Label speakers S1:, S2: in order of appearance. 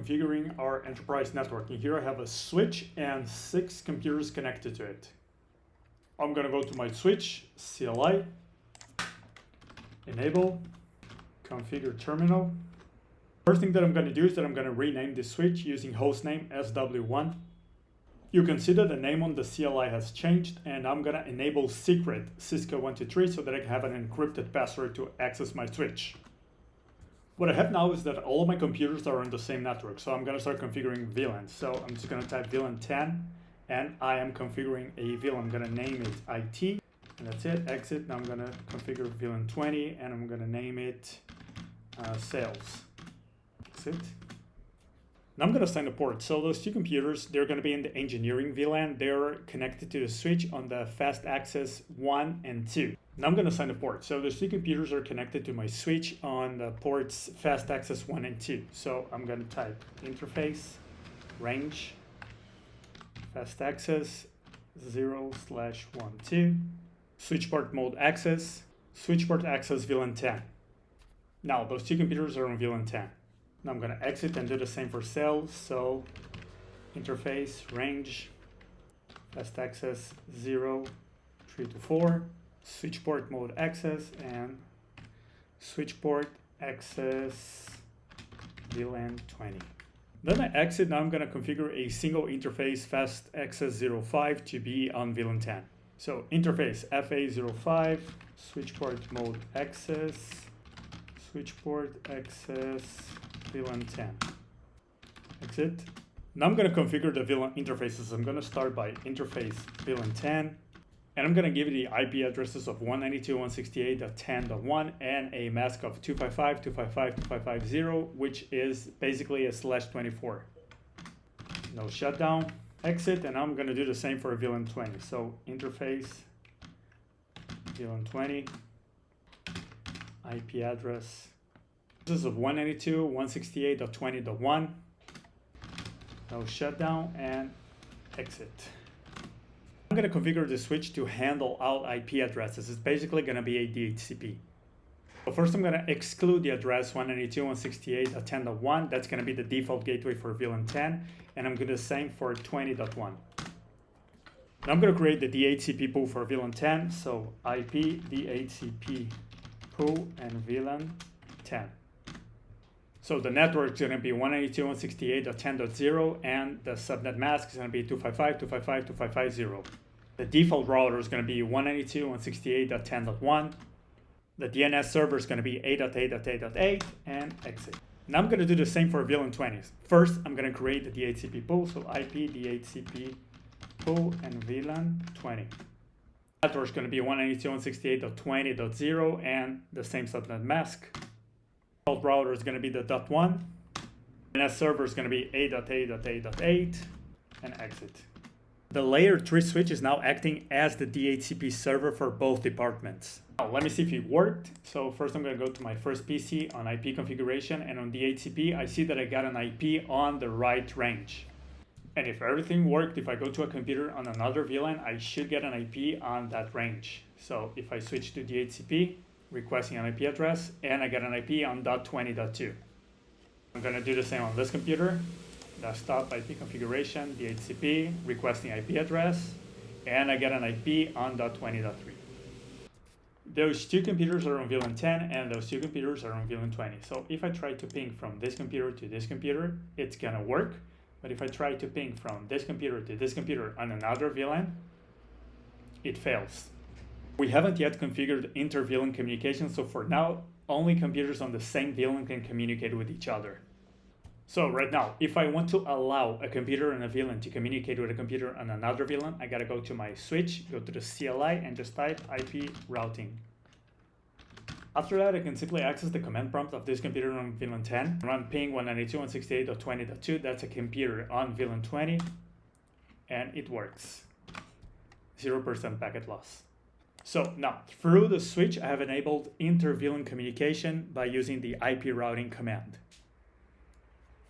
S1: Configuring our enterprise network. And here I have a switch and 6 computers connected to it. I'm going to go to my switch, CLI, enable, configure terminal. First thing that I'm going to do is that I'm going to rename the switch using hostname SW1. You can see that the name on the CLI has changed, and I'm going to enable secret Cisco123 so that I can have an encrypted password to access my switch. What I have now is that all of my computers are on the same network, so I'm going to start configuring VLAN. So I'm just going to type VLAN 10, and I am configuring a VLAN. I'm going to name it IT, and that's it. Exit. Now I'm going to configure VLAN 20, and I'm going to name it sales. Exit. Now I'm going to assign a port. So those 2 computers, they're going to be in the engineering VLAN. They're connected to the switch on the fast access 1 and 2. Now I'm going to assign a port. So those 2 computers are connected to my switch on the ports fast access 1 and 2. So I'm going to type interface, range, fast access 0/12, switch port mode access, switch port access VLAN 10. Now those 2 computers are on VLAN 10. Now I'm going to exit and do the same for sales. So interface, range, fast access 0, 3 to 4, switch port mode access, and switch port access VLAN 20. Then I exit. Now I'm going to configure a single interface fast access 05 to be on VLAN 10. So interface FA05, switch port mode access, switch port access VLAN 10. Exit. Now I'm going to configure the VLAN interfaces. I'm going to start by interface VLAN 10, and I'm going to give it the IP addresses of 192.168.10.1 and a mask of 255.255.255.0, which is basically a /24. No shutdown. Exit, and I'm going to do the same for VLAN 20. So interface VLAN 20, IP address. This is of 192.168.20.1. No shutdown, and exit. I'm going to configure the switch to handle all IP addresses. It's basically going to be a DHCP. So first I'm going to exclude the address 192.168.10.1. That's going to be the default gateway for VLAN 10, and I'm going to do the same for 20.1. Now I'm going to create the DHCP pool for VLAN 10. So IP DHCP pool and VLAN 10. So the network is going to be 192.168.10.0, and the subnet mask is going to be 255.255.255.0. The default router is going to be 192.168.10.1. The DNS server is going to be 8.8.8.8, and exit. Now I'm going to do the same for VLAN 20. First, I'm going to create the DHCP pool, so IP DHCP pool and VLAN 20. The network is going to be 192.168.20.0 and the same subnet mask. The default router is going to be the .1. DNS server is going to be 8.8.8.8, and exit. The layer 3 switch is now acting as the DHCP server for both departments. Now, let me see if it worked. So first I'm going to go to my first PC on IP configuration, and on DHCP I see that I got an IP on the right range. And if everything worked, if I go to a computer on another VLAN, I should get an IP on that range. So if I switch to DHCP, requesting an IP address, and I get an IP on .20.2. I'm going to do the same on this computer. Desktop IP configuration, DHCP, requesting IP address, and I get an IP on .20.3. Those 2 computers are on VLAN 10, and those 2 computers are on VLAN 20. So if I try to ping from this computer to this computer, it's going to work. But if I try to ping from this computer to this computer on another VLAN, it fails. We haven't yet configured inter-VLAN communication, so for now, only computers on the same VLAN can communicate with each other. So right now, if I want to allow a computer on a VLAN to communicate with a computer on another VLAN, I gotta go to my switch, go to the CLI, and just type IP routing. After that, I can simply access the command prompt of this computer on VLAN 10, run ping 192.168.20.2, that's a computer on VLAN 20, and it works. 0% packet loss. So now, through the switch, I have enabled inter-VLAN communication by using the IP routing command.